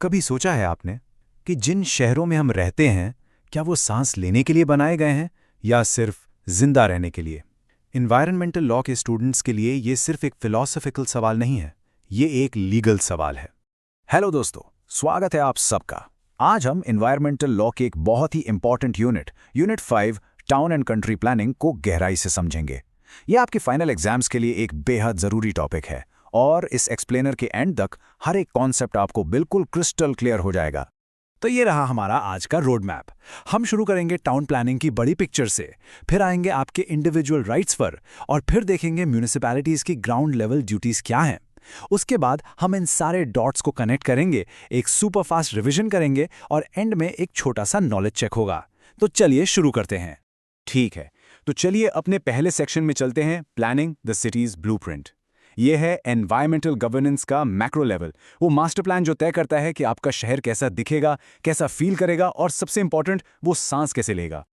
कभी सोचा है आपने कि जिन शहरों में हम रहते हैं, क्या वो सांस लेने के लिए बनाए गए हैं या सिर्फ जिंदा रहने के लिए? इन्वायरमेंटल लॉ के स्टूडेंट्स के लिए ये सिर्फ एक फिलॉसफिकल सवाल नहीं है, ये एक लीगल सवाल है। हेलो दोस्तों, स्वागत है आप सबका। आज हम एनवायरमेंटल लॉ के एक बहुत ही important unit 5 town and country planning को गहराई से समझेंगे। यह आपके फाइनल एग्जाम्स के लिए एक बेहद ज़रूरी टॉपिक है और इस एक्सप्लेनर के एंड तक हर एक कॉन्सेप्ट आपको बिल्कुल क्रिस्टल क्लियर हो जाएगा। तो ये रहा हमारा आज का रोड मैप। हम शुरू करेंगे टाउन प्लानिंग की बड़ी पिक्चर से, फिर आएंगे आपके इंडिविजुअल राइट्स पर और फिर देखेंगे म्यूनिसिपैलिटीज़ की ग्राउंड लेवल ड्यूटीज़ क्या हैं। उसके बाद हम इन सारे डॉट्स को कनेक्ट करेंगे, एक सुपर फास्ट रिवीजन करेंगे और एंड में एक छोटा सा नॉलेज चेक होगा। तो चलिए शुरू करते हैं। ठीक है, तो चलिए अपने पहले सेक्शन में चलते हैं, प्लानिंग द सिटीज ब्लूप्रिंट। ये है एनवायरमेंटल गवर्नेंस का मैक्रो लेवल, वो मास्टर प्लान जो तय करता है कि आपका शहर कैसा दिखेगा, कैसा फील करेगा और सबसे इंपॉर्टेंट वो सांस कैसे लेगा।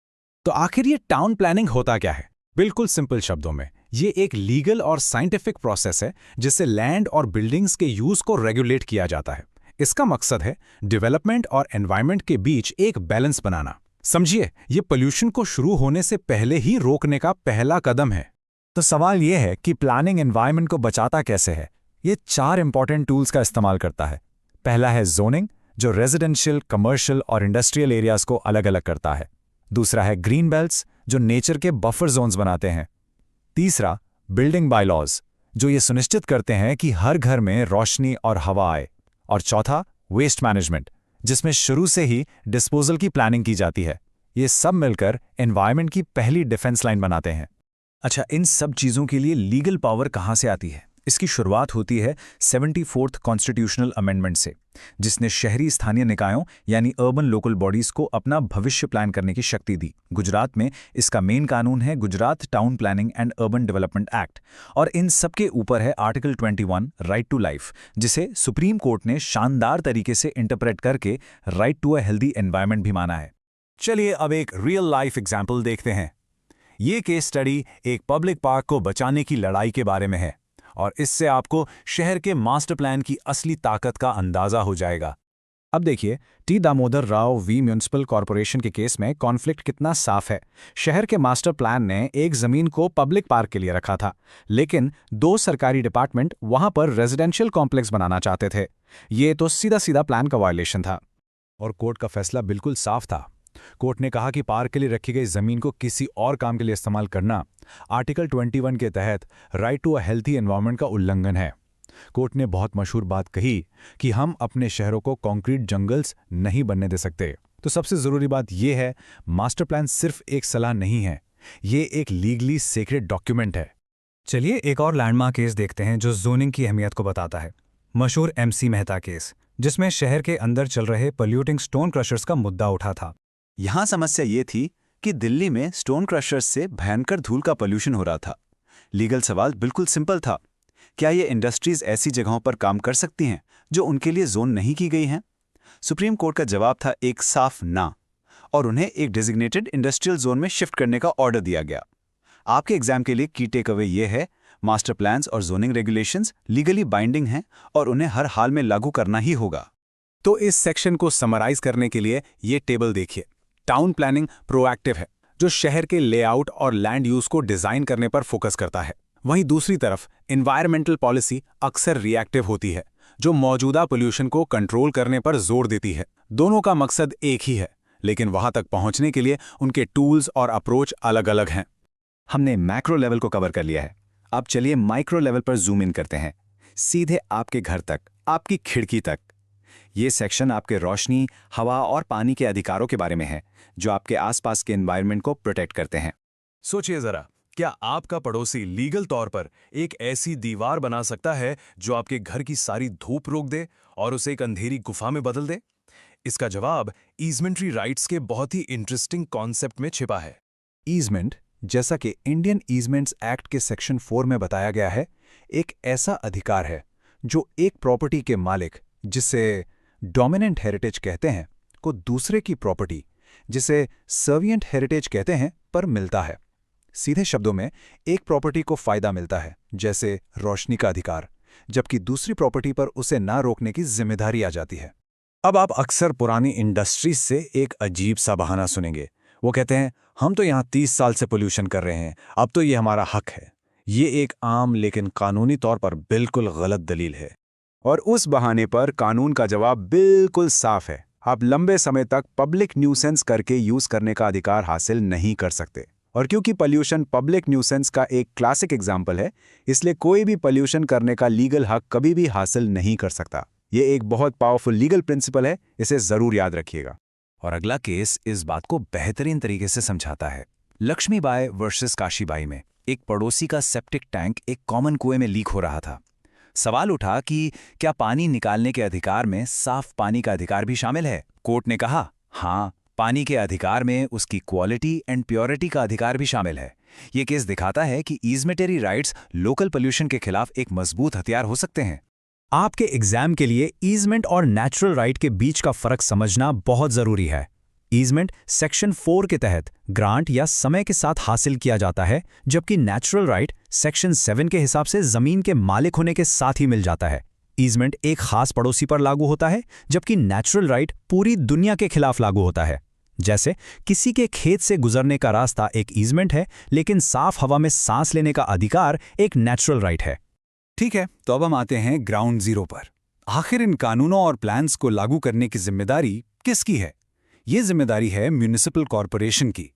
तो आखिर ये टाउन प्लानिंग होता क्या है? बिल्कुल सिंपल शब्दों में, ये एक लीगल और साइंटिफिक प्रोसेस है जिससे लैंड और बिल्डिंग्स के यूज को रेगुलेट किया जाता है। इसका मकसद है डेवलपमेंट और एनवायरनमेंट के बीच एक बैलेंस बनाना। समझिए, ये पोल्यूशन को शुरू होने से पहले ही रोकने का पहला कदम है। तो सवाल ये है कि प्लानिंग एनवायरनमेंट को बचाता कैसे है? ये 4 इंपॉर्टेंट टूल्स का इस्तेमाल करता है। पहला है जोनिंग, जो रेजिडेंशियल, कमर्शियल और इंडस्ट्रियल एरियाज को अलग अलग करता है। दूसरा है ग्रीन बेल्ट्स, जो नेचर के बफर जोन्स बनाते हैं। तीसरा, बिल्डिंग बायलॉज, जो ये सुनिश्चित करते हैं कि हर घर में रोशनी और हवा आए। और चौथा, वेस्ट मैनेजमेंट, जिसमें शुरू से ही डिस्पोजल की प्लानिंग की जाती है। ये सब मिलकर एनवायरनमेंट की पहली डिफेंस लाइन बनाते हैं। अच्छा, इन सब चीज़ों के लिए लीगल पावर कहाँ से आती है? इसकी शुरुआत होती है 74th कॉन्स्टिट्यूशनल अमेंडमेंट से, जिसने शहरी स्थानीय निकायों यानी अर्बन लोकल बॉडीज को अपना भविष्य प्लान करने की शक्ति दी। गुजरात में इसका मेन कानून है Gujarat town planning and urban development act, और इन सब के ऊपर है आर्टिकल 21 राइट टू लाइफ, जिसे सुप्रीम कोर्ट ने शानदार तरीके से इंटरप्रेट करके right to a healthy environment भी माना है। चलिए अब एक रियल लाइफ एग्जाम्पल देखते हैं। ये केस स्टडी एक पब्लिक पार्क को बचाने की लड़ाई के बारे में है और इससे आपको शहर के मास्टर प्लान की असली ताकत का अंदाजा हो जाएगा। अब देखिए, T Damodar Rao v municipal corporation के केस में कॉन्फ्लिक्ट कितना साफ है। शहर के मास्टर प्लान ने एक जमीन को पब्लिक पार्क के लिए रखा था, लेकिन 2 सरकारी डिपार्टमेंट वहां पर रेजिडेंशियल कॉम्प्लेक्स बनाना चाहते थे। ये तो सीधा सीधा प्लान का वायलेशन था और कोर्ट का फैसला बिल्कुल साफ था। कोर्ट ने कहा कि पार्क के लिए रखी गई जमीन को किसी और काम के लिए इस्तेमाल करना आर्टिकल 21 के तहत right to a healthy environment का उल्लंघन है। कोर्ट ने बहुत मशहूर बात कही कि हम अपने शहरों को कंक्रीट जंगल्स नहीं बनने दे सकते। तो सबसे जरूरी बात यह है, मास्टर प्लान सिर्फ एक सलाह नहीं है, ये एक लीगली सेक्रेड डॉक्यूमेंट है। चलिए एक और लैंडमार्क केस देखते हैं जो जोनिंग की अहमियत को बताता है। मशहूर MC मेहता केस, जिसमें शहर के अंदर चल रहे पोल्यूटिंग स्टोन क्रशर्स का मुद्दा उठा था। यहां समस्या ये थी कि दिल्ली में स्टोन क्रशर्स से भयंकर धूल का पोल्यूशन हो रहा था। लीगल सवाल बिल्कुल सिंपल था, क्या ये इंडस्ट्रीज ऐसी जगहों पर काम कर सकती हैं जो उनके लिए जोन नहीं की गई हैं? सुप्रीम कोर्ट का जवाब था एक साफ ना, और उन्हें एक डेजिग्नेटेड इंडस्ट्रियल जोन में शिफ्ट करने का ऑर्डर दिया गया। आपके एग्जाम के लिए की टेक अवे ये है, मास्टर प्लान्स और जोनिंग रेगुलेशंस लीगली बाइंडिंग हैं और उन्हें हर हाल में लागू करना ही होगा। तो इस सेक्शन को समराइज करने के लिए ये टेबल देखिए। टाउन प्लानिंग प्रोएक्टिव है, जो शहर के लेआउट और लैंड यूज को डिजाइन करने पर फोकस करता है। वहीं दूसरी तरफ एनवायरमेंटल पॉलिसी अक्सर रिएक्टिव होती है, जो मौजूदा पोल्यूशन को कंट्रोल करने पर जोर देती है। दोनों का मकसद एक ही है, लेकिन वहां तक पहुंचने के लिए उनके टूल्स और अप्रोच अलग अलग हैं। हमने मैक्रो लेवल को कवर कर लिया है, अब चलिए माइक्रो लेवल पर जूम इन करते हैं, सीधे आपके घर तक, आपकी खिड़की तक। ये सेक्शन आपके रोशनी, हवा और पानी के अधिकारों के बारे में है, जो आपके आसपास के एनवायरनमेंट को प्रोटेक्ट करते हैं। सोचिए जरा, क्या आपका पड़ोसी लीगल तौर पर एक ऐसी दीवार बना सकता है जो आपके घर की सारी धूप रोक दे और उसे एक अंधेरी गुफा में बदल दे? इसका जवाब ईजमेंट्री राइट्स के बहुत ही इंटरेस्टिंग कॉन्सेप्ट में छिपा है। ईजमेंट, जैसा कि इंडियन ईजमेंट्स एक्ट के सेक्शन 4 में बताया गया है, एक ऐसा अधिकार है जो एक प्रॉपर्टी के मालिक, जिसे डोमिनेंट हेरिटेज कहते हैं, को दूसरे की प्रॉपर्टी, जिसे सर्विएंट हेरिटेज कहते हैं, पर मिलता है। सीधे शब्दों में, एक प्रॉपर्टी को फायदा मिलता है, जैसे रोशनी का अधिकार, जबकि दूसरी प्रॉपर्टी पर उसे ना रोकने की जिम्मेदारी आ जाती है। अब आप अक्सर पुरानी इंडस्ट्रीज से एक अजीब सा बहाना सुनेंगे। वो कहते हैं, हम तो यहाँ 30 साल से पोल्यूशन कर रहे हैं, अब तो ये हमारा हक है। ये एक आम लेकिन कानूनी तौर पर बिल्कुल गलत दलील है। और उस बहाने पर कानून का जवाब बिल्कुल साफ है। आप लंबे समय तक पब्लिक न्यूसेंस करके यूज करने का अधिकार हासिल नहीं कर सकते। और क्योंकि पोल्यूशन पब्लिक न्यूसेंस का एक क्लासिक एग्जाम्पल है, इसलिए कोई भी पोल्यूशन करने का लीगल हक कभी भी हासिल नहीं कर सकता। ये एक बहुत पावरफुल लीगल प्रिंसिपल है, इसे जरूर याद रखिएगा। और अगला केस इस बात को बेहतरीन तरीके से समझाता है। लक्ष्मीबाई वर्सेस काशीबाई में एक पड़ोसी का सेप्टिक टैंक एक कॉमन कुएं में लीक हो रहा था। सवाल उठा कि क्या पानी निकालने के अधिकार में साफ पानी का अधिकार भी शामिल है। कोर्ट ने कहा, हाँ, पानी के अधिकार में उसकी क्वालिटी एंड प्योरिटी का अधिकार भी शामिल है। ये केस दिखाता है कि ईजमेटरी राइट्स लोकल पोल्यूशन के खिलाफ एक मजबूत हथियार हो सकते हैं। आपके एग्जाम के लिए ईजमेंट और नेचुरल राइट के बीच का फर्क समझना बहुत जरूरी है। ईजमेंट सेक्शन 4 के तहत ग्रांट या समय के साथ हासिल किया जाता है, जबकि नेचुरल राइट सेक्शन 7 के हिसाब से जमीन के मालिक होने के साथ ही मिल जाता है। ईजमेंट एक खास पड़ोसी पर लागू होता है, जबकि नेचुरल राइट पूरी दुनिया के खिलाफ लागू होता है। जैसे किसी के खेत से गुजरने का रास्ता एक ईजमेंट है, लेकिन साफ हवा में सांस लेने का अधिकार एक नेचुरल राइट है। ठीक है, तो अब हम आते हैं ग्राउंड जीरो पर। आखिर इन कानूनों और प्लान्स को लागू करने की जिम्मेदारी किसकी है? ये जिम्मेदारी है म्यूनिसिपल कॉरपोरेशन की।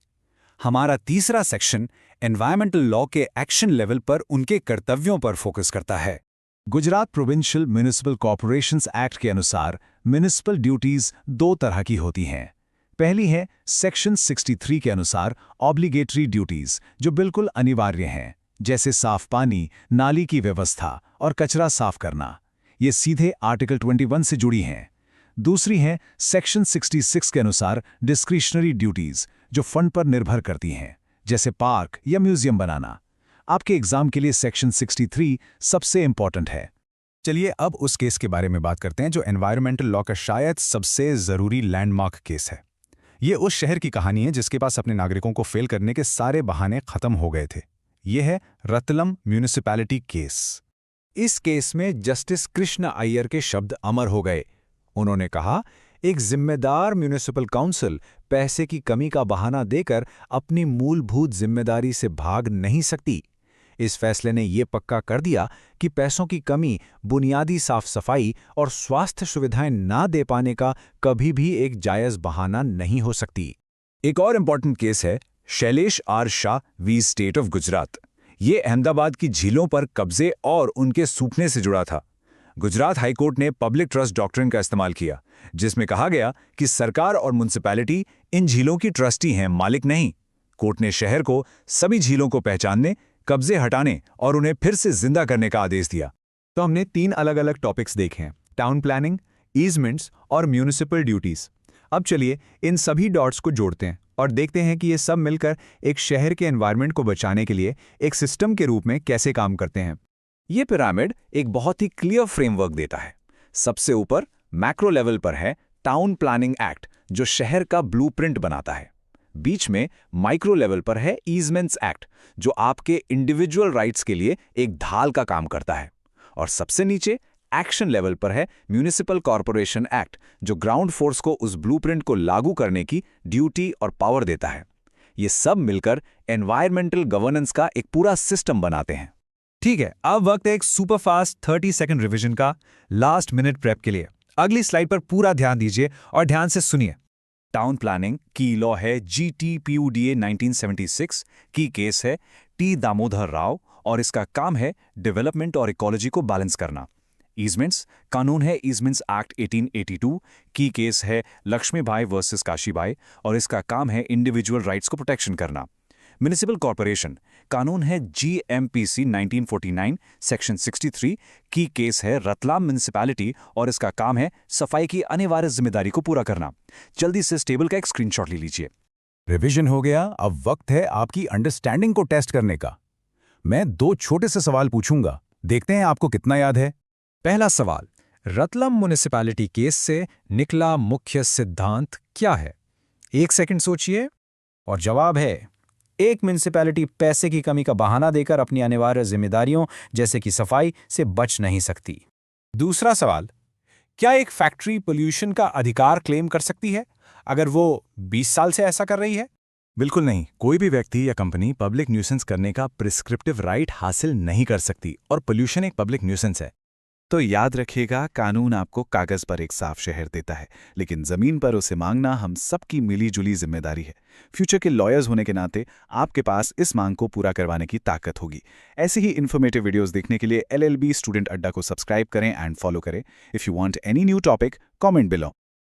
हमारा तीसरा सेक्शन एनवायरमेंटल लॉ के एक्शन लेवल पर उनके कर्तव्यों पर फोकस करता है। Gujarat provincial municipal corporations act के अनुसार म्यूनिसिपल ड्यूटीज 2 तरह की होती हैं। पहली है सेक्शन 63 के अनुसार ऑब्लिगेटरी ड्यूटीज, जो बिल्कुल अनिवार्य हैं, जैसे साफ पानी, नाली की व्यवस्था और कचरा साफ करना। ये सीधे आर्टिकल 21 से जुड़ी हैं। दूसरी है सेक्शन 66 के अनुसार डिस्क्रिशनरी ड्यूटीज, जो फंड पर निर्भर करती हैं, जैसे पार्क या म्यूजियम बनाना। आपके एग्जाम के लिए सेक्शन 63 सबसे इंपॉर्टेंट है। चलिए अब उस केस के बारे में बात करते हैं जो एनवायरमेंटल लॉ का शायद सबसे जरूरी लैंडमार्क केस है। ये उस शहर की कहानी है जिसके पास अपने नागरिकों को फेल करने के सारे बहाने खत्म हो गए थे। यह है रतलम म्यूनिसिपैलिटी केस। इस केस में जस्टिस कृष्ण अय्यर के शब्द अमर हो गए। उन्होंने कहा, एक जिम्मेदार म्यूनिसिपल काउंसिल पैसे की कमी का बहाना देकर अपनी मूलभूत जिम्मेदारी से भाग नहीं सकती। इस फैसले ने यह पक्का कर दिया कि पैसों की कमी बुनियादी साफ सफाई और स्वास्थ्य सुविधाएं ना दे पाने का कभी भी एक जायज बहाना नहीं हो सकती। एक और इंपॉर्टेंट केस है Shailesh R Shah v state of Gujarat. ये अहमदाबाद की झीलों पर कब्जे और उनके सूखने से जुड़ा था। गुजरात हाईकोर्ट ने पब्लिक ट्रस्ट डॉक्ट्रिन का इस्तेमाल किया, जिसमें कहा गया कि सरकार और म्युनिसिपैलिटी इन झीलों की ट्रस्टी हैं, मालिक नहीं। कोर्ट ने शहर को सभी झीलों को पहचानने, कब्जे हटाने और उन्हें फिर से जिंदा करने का आदेश दिया। तो हमने 3 अलग अलग टॉपिक्स देखे हैं, टाउन प्लानिंग, ईजमेंट्स और म्यूनिसिपल ड्यूटीज। अब चलिए इन सभी डॉट्स को जोड़ते हैं और देखते हैं कि ये सब मिलकर एक शहर के एनवायरनमेंट को बचाने के लिए एक सिस्टम के रूप में कैसे काम करते हैं। ये पिरामिड एक बहुत ही क्लियर फ्रेमवर्क देता है। सबसे ऊपर मैक्रो लेवल पर है टाउन प्लानिंग एक्ट, जो शहर का ब्लूप्रिंट बनाता है। बीच में माइक्रो लेवल पर है ईजमेंट्स एक्ट, जो आपके इंडिविजुअल राइट्स के लिए एक ढाल का काम करता है। और सबसे नीचे एक्शन लेवल पर है म्यूनिसिपल कॉरपोरेशन एक्ट, जो ग्राउंड फोर्स को उस ब्लूप्रिंट को लागू करने की ड्यूटी और पावर देता है। ये सब मिलकर एनवायरमेंटल गवर्नेंस का एक पूरा सिस्टम बनाते हैं। ठीक है, अब वक्त है एक सुपरफास्ट 30 सेकंड रिवीजन का, लास्ट मिनट प्रेप के लिए। अगली स्लाइड पर पूरा ध्यान दीजिए और ध्यान से सुनिए। टाउन प्लानिंग की लॉ है GTPUDA 1976 की केस है टी दामोदर राव और इसका काम है डेवलपमेंट और इकोलॉजी को बैलेंस करना। ईजमेंट्स कानून है ईजमेंट्स एक्ट 1882 की केस है लक्ष्मीबाई वर्सेस काशीबाई और इसका काम है इंडिविजुअल राइट्स को प्रोटेक्शन करना। म्युनिसिपल कॉरपोरेशन कानून है GMPC 1949 सेक्शन 63 की केस है रतलाम म्युनिसिपैलिटी और इसका काम है सफाई की अनिवार्य जिम्मेदारी को पूरा करना। जल्दी से इस टेबल का एक स्क्रीनशॉट ले लीजिए। रिवीजन हो गया, अब वक्त है आपकी अंडरस्टैंडिंग को टेस्ट करने का। मैं 2 छोटे से सवाल पूछूंगा, देखते हैं आपको कितना याद है। पहला सवाल, रतलाम म्युनिसिपैलिटी केस से निकला मुख्य सिद्धांत क्या है? 1 सेकंड सोचिए और जवाब है, एक म्युनिसिपैलिटी पैसे की कमी का बहाना देकर अपनी अनिवार्य जिम्मेदारियों जैसे कि सफाई से बच नहीं सकती। दूसरा सवाल, क्या एक फैक्ट्री पोल्यूशन का अधिकार क्लेम कर सकती है अगर वो 20 साल से ऐसा कर रही है? बिल्कुल नहीं। कोई भी व्यक्ति या कंपनी पब्लिक न्यूसेंस करने का प्रिस्क्रिप्टिव राइट हासिल नहीं कर सकती, और पोल्यूशन एक पब्लिक न्यूसेंस है। तो याद रखिएगा, कानून आपको कागज पर एक साफ शहर देता है, लेकिन जमीन पर उसे मांगना हम सबकी मिली-जुली जिम्मेदारी है। फ्यूचर के लॉयर्स होने के नाते आपके पास इस मांग को पूरा करवाने की ताकत होगी। ऐसी ही इन्फॉर्मेटिव वीडियोस देखने के लिए LLB स्टूडेंट अड्डा को सब्सक्राइब करें एंड फॉलो करें। If you want any new topic, comment below.